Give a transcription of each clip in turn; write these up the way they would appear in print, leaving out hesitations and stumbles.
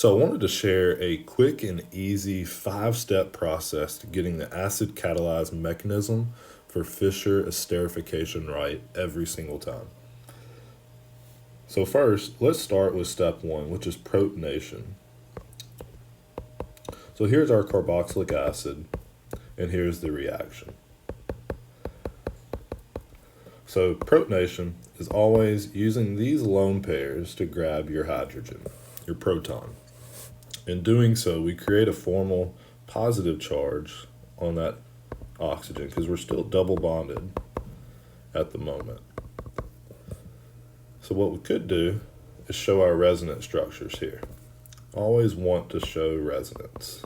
So I wanted to share a quick and easy 5-step process to getting the acid-catalyzed mechanism for Fischer esterification right every single time. So first, let's start with step 1, which is protonation. So here's our carboxylic acid, and here's the reaction. So protonation is always using these lone pairs to grab your hydrogen, your proton. In doing so, we create a formal positive charge on that oxygen because we're still double bonded at the moment. So what we could do is show our resonance structures here. Always want to show resonance.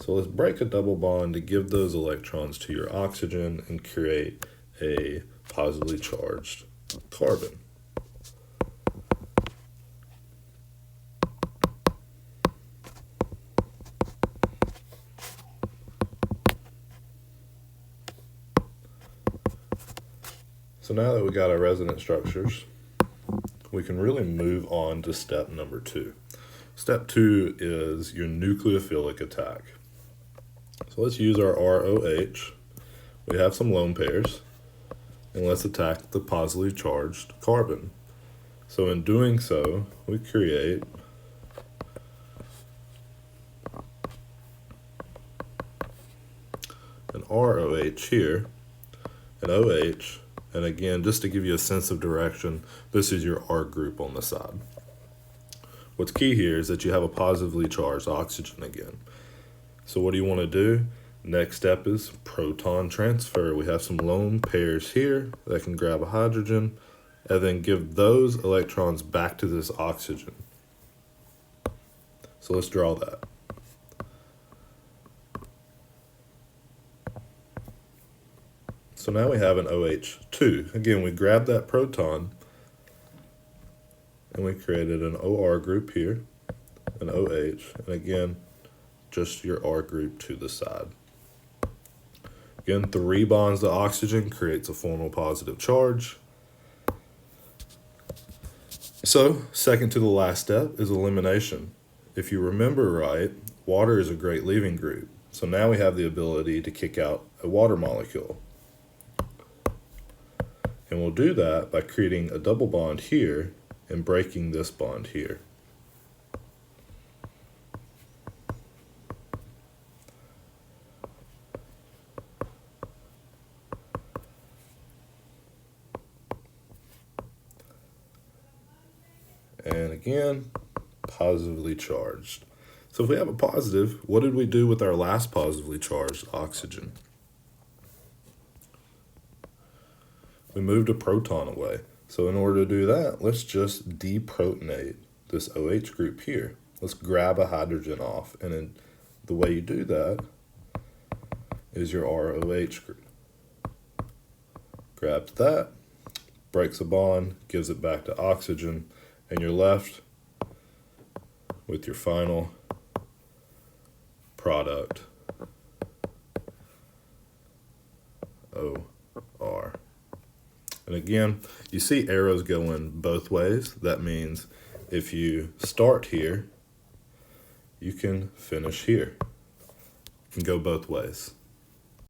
So let's break a double bond to give those electrons to your oxygen and create a positively charged carbon. So now that we got our resonance structures, we can really move on to step number 2. Step 2 is your nucleophilic attack. So let's use our ROH. We have some lone pairs, and let's attack the positively charged carbon. So in doing so, we create an ROH here, an OH, and again, just to give you a sense of direction, this is your R group on the side. What's key here is that you have a positively charged oxygen again. So what do you want to do? Next step is proton transfer. We have some lone pairs here that can grab a hydrogen and then give those electrons back to this oxygen. So let's draw that. So now we have an OH2. Again, we grabbed that proton and we created an OR group here, an OH, and again, just your R group to the side. Again, 3 bonds to oxygen creates a formal positive charge. So, second to the last step is elimination. If you remember right, water is a great leaving group. So now we have the ability to kick out a water molecule. And we'll do that by creating a double bond here and breaking this bond here. And again, positively charged. So if we have a positive, what did we do with our last positively charged oxygen? We moved a proton away. So in order to do that, let's just deprotonate this OH group here. Let's grab a hydrogen off. And then the way you do that is your ROH group. Grabs that, breaks a bond, gives it back to oxygen, and you're left with your final product, OR. And again, you see arrows going both ways. That means if you start here, you can finish here. You can go both ways.